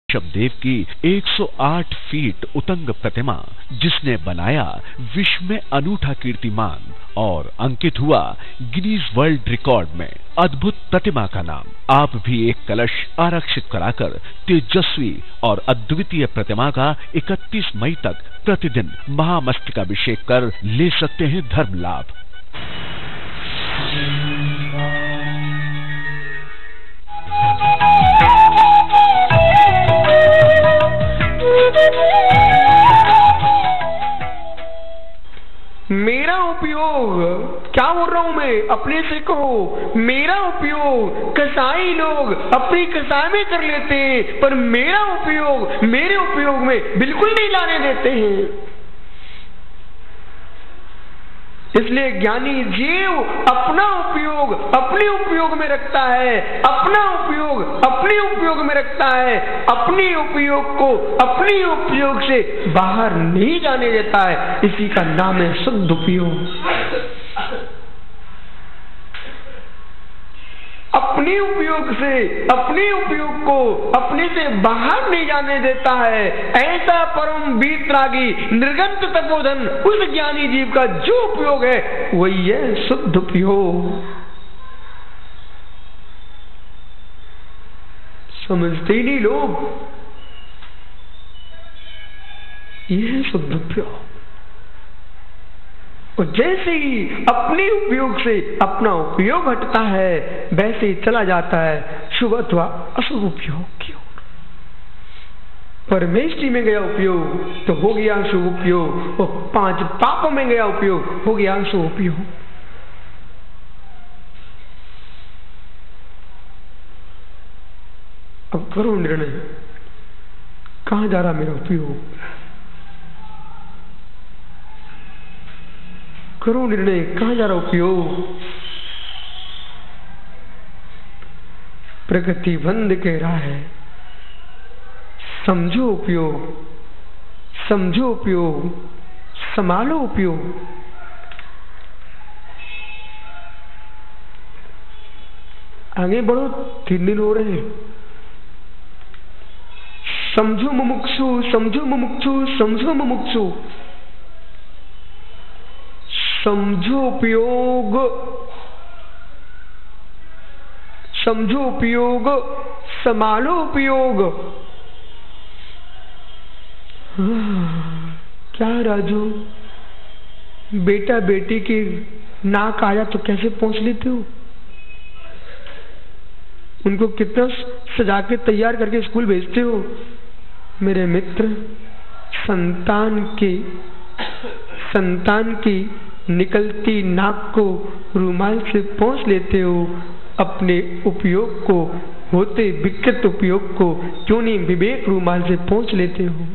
ऋषभदेव की 108 फीट उतंग प्रतिमा, जिसने बनाया विश्व में अनूठा कीर्तिमान और अंकित हुआ गिनीज वर्ल्ड रिकॉर्ड में। अद्भुत प्रतिमा का नाम। आप भी एक कलश आरक्षित कराकर तेजस्वी और अद्वितीय प्रतिमा का 31 मई तक प्रतिदिन महामस्तकाभिषेक कर ले सकते हैं धर्म लाभ। मेरा उपयोग, क्या बोल रहा हूं मैं, अपने से कहो। मेरा उपयोग कसाई लोग अपनी कसाई में कर लेते हैं, पर मेरा उपयोग मेरे उपयोग में बिल्कुल नहीं लाने देते हैं। इसलिए ज्ञानी जीव अपना उपयोग अपने उपयोग में रखता है, अपना उपयोग अपने उपयोग में रखता है, अपने उपयोग को अपने उपयोग से बाहर नहीं जाने देता है। इसी का नाम है शुद्ध उपयोग। अपने उपयोग से अपने उपयोग को अपने से बाहर नहीं जाने देता है। ऐसा परम वीतरागी निर्गंत तपोधन उस ज्ञानी जीव का जो उपयोग है वही है शुद्ध उपयोग। समझते ही नहीं लोग, यह है शुद्ध उपयोग। और जैसे ही अपने उपयोग से अपना उपयोग हटता है, वैसे ही चला जाता है शुभ अथवा अशुभ उपयोग की ओर। परमेष्टि में गया उपयोग तो हो गया शुभ उपयोग, और 5 पापों में गया उपयोग हो गया शुभ उपयोग। अब करो निर्णय, कहां जा रहा मेरा उपयोग? करो निर्णय, कहां जा रहा उपयोग? प्रगति बंद कह रहा है, समझो उपयोग, समझो उपयोग, संभालो उपयोग। आगे बढ़ो, 3 दिन हो रहे हैं। समझो मुमुक्षु, समझो मुमुक्षु, समझो मुमुक्षु, समझो उपयोग, समझो उपयोग, संभालो उपयोग। क्या राजू, बेटा बेटी की नाक आया तो कैसे पहुंच लेते हो? उनको कितना सजा के तैयार करके स्कूल भेजते हो? मेरे मित्र, संतान की निकलती नाक को रुमाल से पोंछ लेते हो। अपने उपयोग को, होते विकृत उपयोग को क्यों नहीं विवेक रुमाल से पोंछ लेते हो?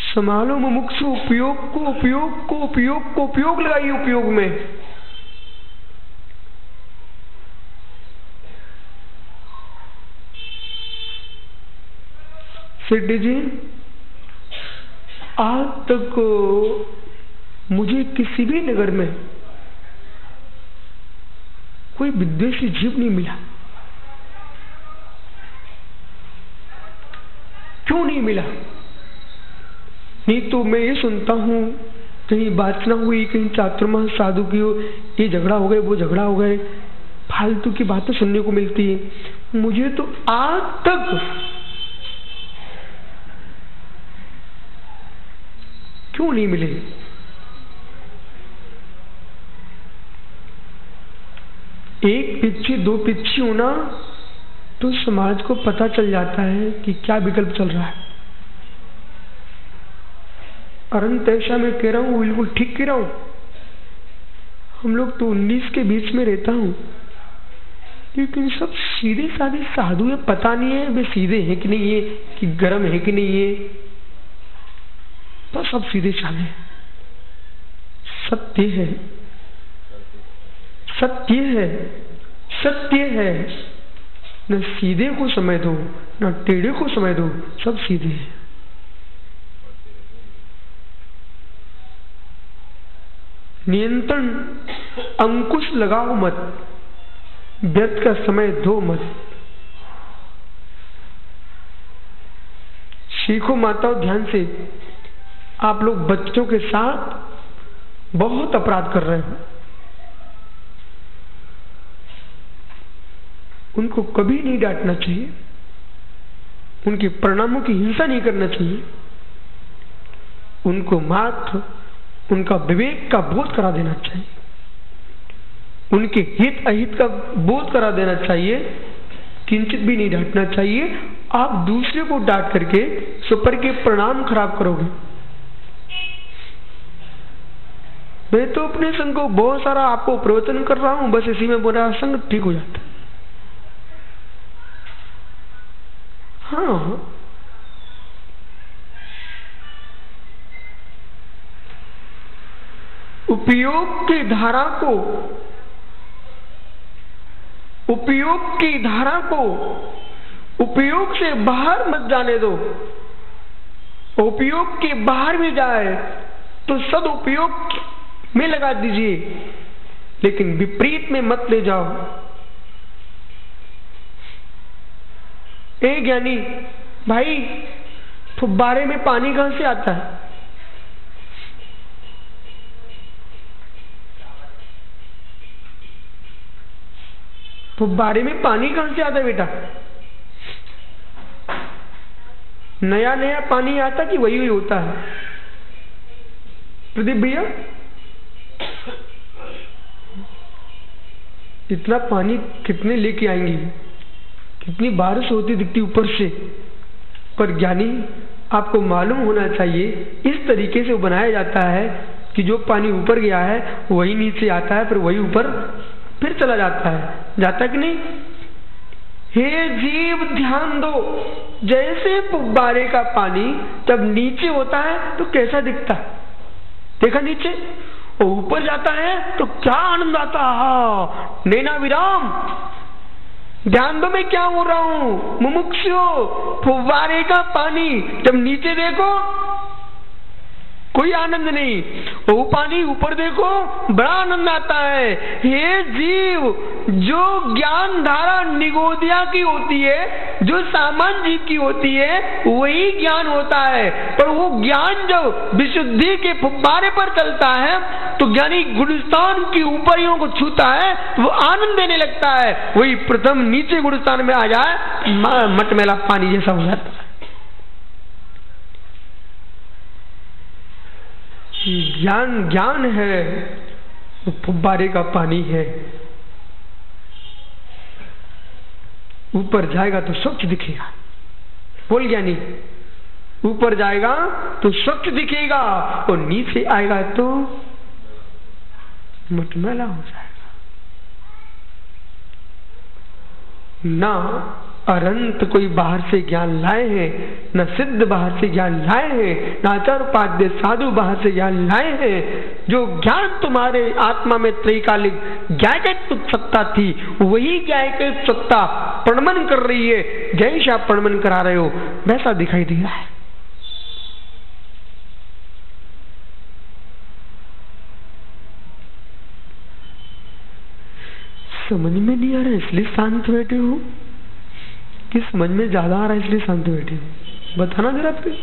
संभालो मुमुक्षु, उपयोग को उपयोग को उपयोग को उपयोग लगाइए उपयोग में। सिद्धि जी, आज तक मुझे किसी भी नगर में कोई विद्वेषी जीव नहीं मिला। क्यों नहीं मिला? नहीं तो मैं ये सुनता हूं, कहीं वासना हुई, कहीं चातुर्मास साधु की हो, ये झगड़ा हो गए, वो झगड़ा हो गए, फालतू की बातें सुनने को मिलती है। मुझे तो आज तक क्यों नहीं मिले? एक पीछे 2 पीछे होना तो समाज को पता चल जाता है कि क्या विकल्प चल रहा है। अरंत ऐसा मैं कह रहा हूं, बिल्कुल ठीक कह रहा हूं। हम लोग तो 19 के बीच में रहता हूं, लेकिन सब सीधे साधे साधु है। पता नहीं है वे सीधे हैं कि नहीं है, कि गर्म है कि नहीं है, तो सब सीधे चाले। सत्य है, सत्य है, सत्य है। न सीधे को समय दो, न टेढ़े को समय दो, सब सीधे हैं। नियंत्रण अंकुश लगाओ मत, व्यर्थ का समय दो मत। सीखो माताओं ध्यान से, आप लोग बच्चों के साथ बहुत अपराध कर रहे हो। उनको कभी नहीं डांटना चाहिए, उनके परिणामों की हिंसा नहीं करना चाहिए। उनको मात्र उनका विवेक का बोध करा देना चाहिए, उनके हित अहित का बोध करा देना चाहिए, किंचित भी नहीं डांटना चाहिए। आप दूसरे को डांट करके सुपर के परिणाम खराब करोगे। मैं तो अपने संग को बहुत सारा आपको प्रवचन कर रहा हूं, बस इसी में मेरा संग ठीक हो जाता है। हाँ, उपयोग की धारा को, उपयोग की धारा को उपयोग से बाहर मत जाने दो। उपयोग के बाहर भी जाए तो सदुपयोग में लगा दीजिए, लेकिन विपरीत में मत ले जाओ। ए ज्ञानी भाई, फुब्बारे में पानी कहां से आता है? फुब्बारे में पानी कहां से आता है बेटा? नया नया पानी आता कि वही होता है? प्रदीप भैया, इतना पानी कितने लेके आएंगे? कितनी बारिश होती दिखती ऊपर से। पर ज्ञानी आपको मालूम होना चाहिए, इस तरीके से वो बनाया जाता है कि जो पानी ऊपर गया है वही नीचे आता है, फिर वही ऊपर फिर चला जाता है। जाता कि नहीं? हे जीव ध्यान दो, जैसे फुब्बारे का पानी जब नीचे होता है तो कैसा दिखता है? देखा नीचे, और ऊपर जाता है तो क्या आनंद आता है। नैना विराम, ध्यान दो मैं क्या बोल रहा हूं। मुमुक्षु, फुब्बारे का पानी जब नीचे देखो कोई आनंद नहीं, वो पानी ऊपर देखो बड़ा आनंद आता है। हे जीव, जो ज्ञान धारा निगोदिया की होती है, जो सामान्य जीव की होती है, वही ज्ञान होता है। पर वो ज्ञान जब विशुद्धि के फुब्बारे पर चलता है तो ज्ञानी गुणस्थान की ऊपरियों को छूता है, वो आनंद देने लगता है। वही प्रथम नीचे गुणस्थान में आ जाए, मटमैला पानी जैसा हो जाता है। ज्ञान ज्ञान है, वो फुब्बारे का पानी है। ऊपर जाएगा तो स्वच्छ दिखेगा। बोल ज्ञानी, ऊपर जाएगा तो स्वच्छ दिखेगा और नीचे आएगा तो मटमैला हो जाएगा। ना अनंत कोई बाहर से ज्ञान लाए हैं, न सिद्ध बाहर से ज्ञान लाए हैं, न आचार्य उपाध्याय साधु बाहर से ज्ञान लाए हैं। जो ज्ञान तुम्हारे आत्मा में त्रैकालिक ज्ञायक सत्ता थी, वही ज्ञायक सत्ता प्रणमन कर रही है। जैसा आप प्रणमन करा रहे हो वैसा दिखाई दे रहा है। समझ में नहीं आ रहा इसलिए शांत बैठे हो, कि समझ में ज्यादा आ रहा है इसलिए शांत बैठे हो? बताना जरा फिर।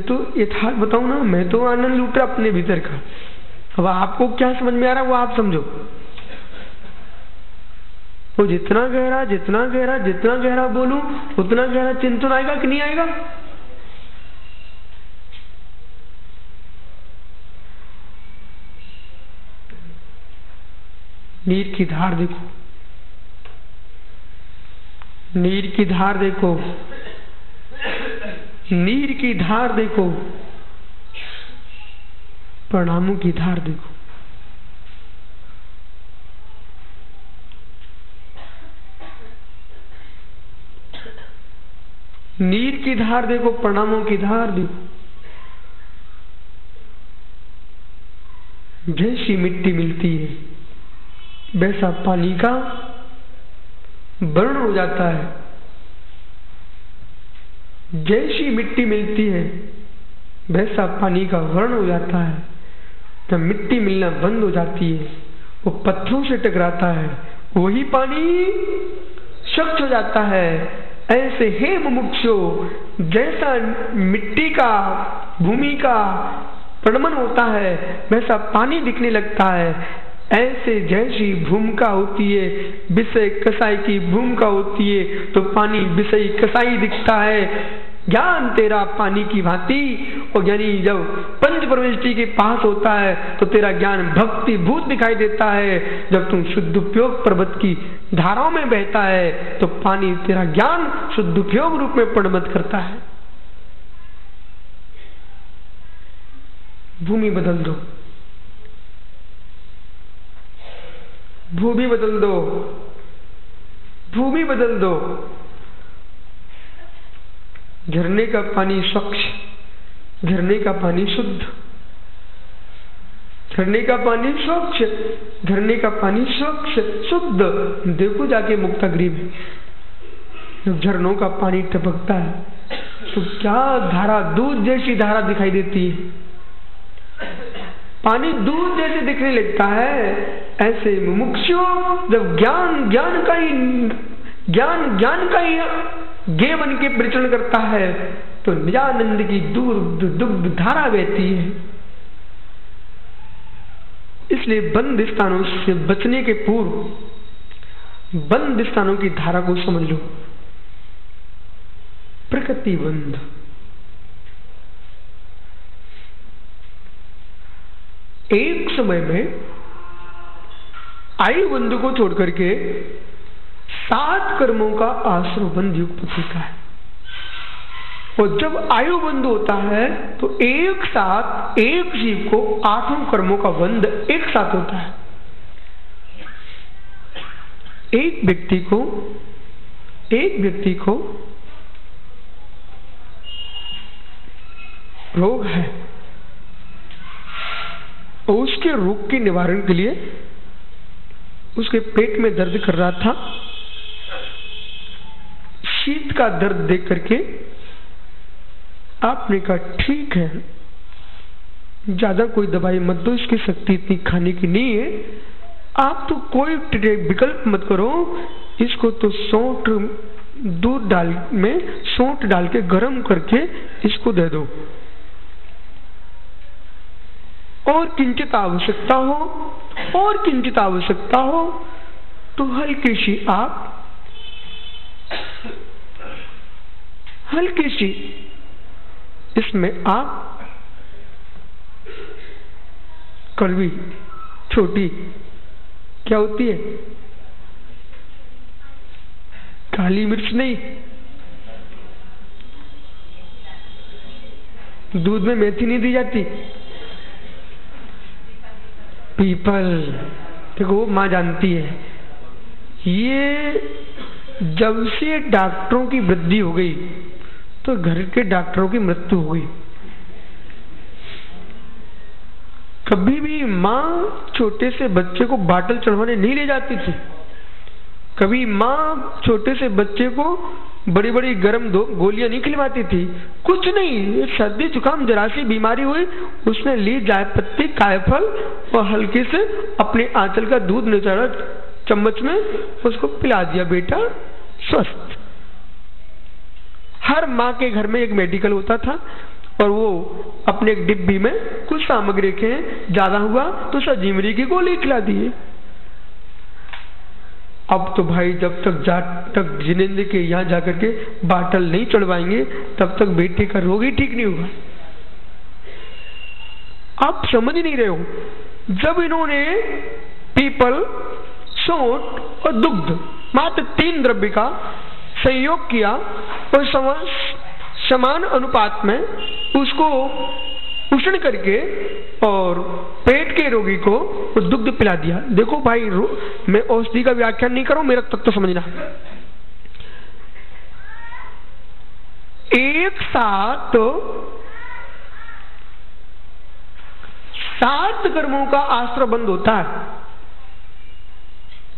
तो यथार्थ बताऊं ना, मैं तो आनंद लूट रहा अपने भीतर का। अब आपको क्या समझ में आ रहा है वो आप समझो। वो जितना गहरा जितना गहरा जितना गहरा बोलूं उतना गहरा चिंतन आएगा कि नहीं आएगा? नीर की धार देखो, नीर की धार देखो, नीर की धार देखो, परिणामों की धार देखो। नीर की धार देखो, परिणामों की धार देखो। जैसी मिट्टी मिलती है वैसा पानी का वर्ण हो जाता है। जैसी मिट्टी मिलती है वैसा पानी का वर्ण हो जाता है। जब मिट्टी मिलना बंद हो जाती है, वो पत्थरों से टकराता है, वही पानी स्वच्छ हो जाता है। ऐसे हे मुमुक्षु, जैसा मिट्टी का, भूमि का प्रमण होता है वैसा पानी दिखने लगता है। ऐसे जैसी भूमिका होती है, विषय कसाई की भूमिका होती है, तो पानी विषय कसाई दिखता है। ज्ञान तेरा पानी की भांति, और यानी जब पंच प्रविष्टि के पास होता है तो तेरा ज्ञान भक्ति भूत दिखाई देता है। जब तुम शुद्धोपयोग पर्वत की धाराओं में बहता है तो पानी तेरा ज्ञान शुद्धोपयोग रूप में परिणत करता है। भूमि बदल दो, भूमि बदल दो, भूमि बदल दो। झरने का पानी स्वच्छ, झरने का पानी शुद्ध, झरने का पानी स्वच्छ, झरने का पानी स्वच्छ शुद्ध। देखो जाके मुक्तागिरी में जब झरनों का पानी टपकता है तो क्या धारा, दूध जैसी धारा दिखाई देती है। पानी दूध जैसे दिखने लगता है। ऐसे मुमुक्षु जब ज्ञान का ही गे बन के प्रचरण करता है तो निजानंद की दुग्ध धारा बहती है। इसलिए बंद स्थानों से बचने के पूर्व बंद स्थानों की धारा को समझ लो। प्रकृति बंध, एक समय में आयु बंधु को छोड़ करके 7 कर्मों का आश्रय बंध युग पत्रिका है। और जब आयु बंध होता है तो एक साथ एक जीव को 8 कर्मों का बंध एक साथ होता है। एक व्यक्ति को रोग है और उसके रोग के निवारण के लिए उसके पेट में दर्द कर रहा था। शीत का दर्द देख करके आपने कहा ठीक है, ज्यादा कोई दवाई मत दो, इसकी शक्ति इतनी खाने की नहीं है, आप तो कोई विकल्प मत करो, इसको तो सौंठ दूध में सौंठ डाल के गर्म करके इसको दे दो, और किंचित आवश्यकता हो तो हल्की सी इसमें आप कड़वी छोटी क्या होती है, काली मिर्च नहीं, दूध में मेथी नहीं दी जाती, पीपल, देखो वो माँ जानती है। ये जब से डॉक्टरों की वृद्धि हो गई तो घर के डॉक्टरों की मृत्यु हो गई। कभी भी माँ छोटे से बच्चे को बाटल चढ़वाने नहीं ले जाती थी। कभी माँ छोटे से बच्चे को बड़ी बड़ी गर्म गोलियां नहीं खिलवाती थी। कुछ नहीं, सर्दी जुकाम जरा सी बीमारी हुई, उसने ली जायपत्ती कायफल और हल्के से अपने आंचल का दूध निचोड़ा चम्मच में, उसको पिला दिया, बेटा स्वस्थ। हर माँ के घर में एक मेडिकल होता था और वो अपने एक डिब्बी में कुछ सामग्री रखे, ज्यादा हुआ तो सजीवनी की गोली खिला दिए। अब तो भाई जब तक जिनेंद्र के यहाँ जाकर के बाटल नहीं चढ़वाएंगे तब तक बेटे का रोग ही ठीक नहीं होगा। आप समझ ही नहीं रहे हो। जब इन्होंने पीपल, सौंठ और दुग्ध मात्र 3 द्रव्य का संयोग किया और समान अनुपात में उसको उष्ण करके और पेट के रोगी को दुग्ध पिला दिया। देखो भाई, मैं औषधि का व्याख्यान नहीं करूं, मेरा तत्व समझना। एक साथ 7 कर्मों का आश्रय बंद होता है,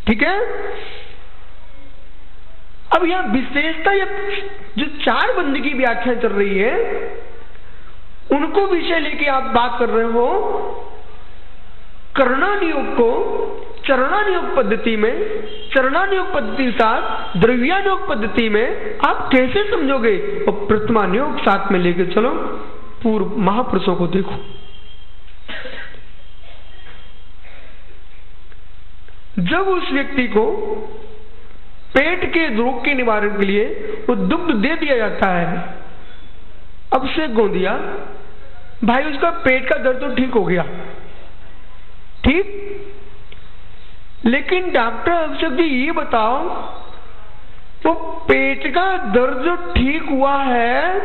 ठीक है। अब यहां विशेषता, जो 4 बंद की व्याख्या चल रही है उनको विषय लेके आप बात कर रहे हो, करणानियोग को चरणानियोग पद्धति में, चरणानियोग पद्धति के साथ द्रव्यानियोग पद्धति में आप कैसे समझोगे? और प्रथमानियोग साथ में लेके चलो, पूर्व महापुरुषों को देखो। जब उस व्यक्ति को पेट के रोग के निवारण के लिए वो दुग्ध दे दिया जाता है, अब से गोंदिया भाई, उसका पेट का दर्द तो ठीक हो गया, ठीक, लेकिन डॉक्टर अभिषेक जी ये बताओ, वो पेट का दर्द जो ठीक हुआ है,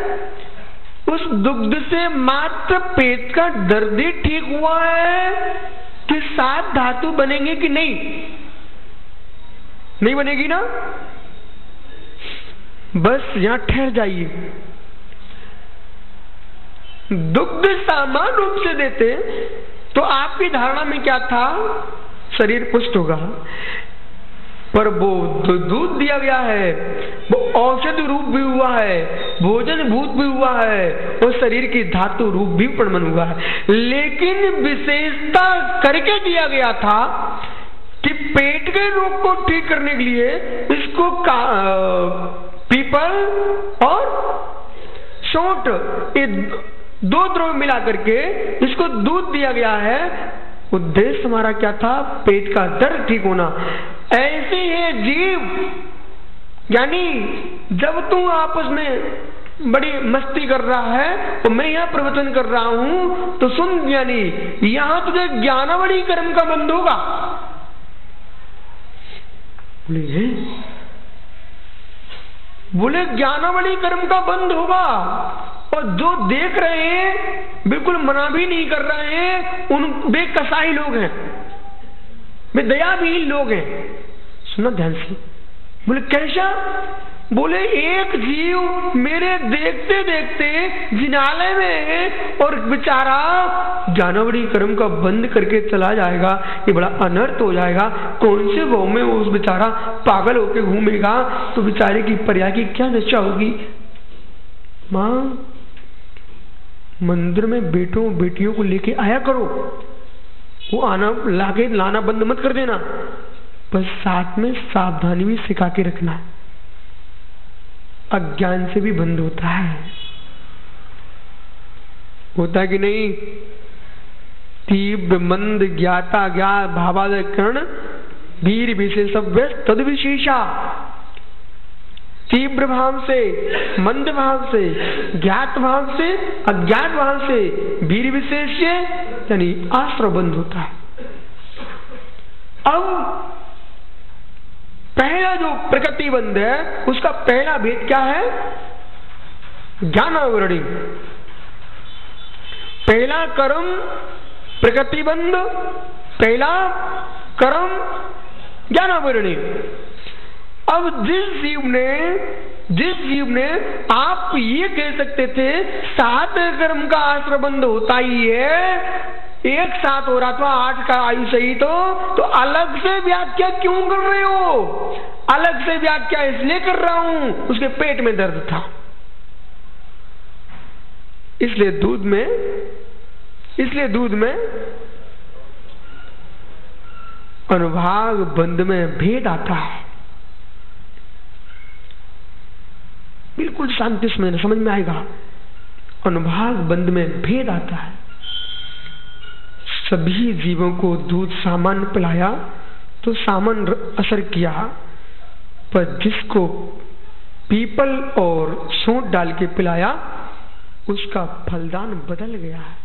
उस दुग्ध से मात्र पेट का दर्द ही ठीक हुआ है कि 7 धातु बनेंगे कि नहीं? नहीं बनेगी ना? बस यहां ठहर जाइए। दुग्ध सामान्य रूप से देते तो आपकी धारणा में क्या था? शरीर पुष्ट होगा, पर वो दूध दिया गया है, वो औषधि रूप भी हुआ है, भोजन भूत भी हुआ है, और शरीर की धातु रूप भी प्रमाण हुआ है। लेकिन विशेषता करके दिया गया था कि पेट के रोग को ठीक करने के लिए इसको पीपल और सौंठ, ये 2 द्रव्य मिला करके इसको दूध दिया गया है। उद्देश्य हमारा क्या था? पेट का दर्द ठीक होना। ऐसे ही जीव, यानी जब तू आपस में बड़ी मस्ती कर रहा है तो मैं यहां प्रवचन कर रहा हूं, तो सुन ज्ञानी, यहां तुझे ज्ञानावली कर्म का बंध होगा। बोले ज्ञानावली कर्म का बंद होगा, और जो देख रहे हैं बिल्कुल मना भी नहीं कर रहे हैं, उन वे कसाई लोग हैं, वे दयाविहीन लोग हैं। सुना ध्यान से। बोले कैसा? बोले एक जीव मेरे देखते देखते जिनालय में और बेचारा ज्ञानावली कर्म का बंद करके चला जाएगा, ये बड़ा अनर्थ हो जाएगा। कौन से भाव में उस बेचारा पागल होके घूमेगा, तो बेचारे की पर्याय की क्या दशा होगी? माँ, मंदिर में बेटों बेटियों को लेके आया करो, वो आना लाके लाना बंद मत कर देना, बस साथ में सावधानी भी सिखा के रखना। अज्ञान से भी बंद होता है, होता कि नहीं? तीव्र मंद ज्ञाता ज्ञात भावादकरण वीर विशेष तद विशेषा। तीव्र भाव से, मंद भाव से, ज्ञात भाव से, अज्ञात भाव से वीर विशेष यानी आश्रय बंद होता है। अब पहला जो प्रकृति बंध है, उसका पहला भेद क्या है? ज्ञानावरणी। पहला कर्म प्रकृति बंध, पहला कर्म ज्ञानावरणी। अब जिस जीव ने आप ये कह सकते थे 7 कर्म का आश्रय बंध होता ही है, एक साथ हो रहा था 8 का आयु सही, तो अलग से व्याख्या क्यों कर रहे हो? अलग से व्याख्या इसलिए कर रहा हूं, उसके पेट में दर्द था, इसलिए दूध में अनुभाग बंध में भेद आता है। बिल्कुल शांति से समझ में आएगा। अनुभाग बंध में भेद आता है। सभी जीवों को दूध सामान्य पिलाया तो सामान्य असर किया, पर जिसको पीपल और सौंठ डाल के पिलाया उसका फलदान बदल गया है।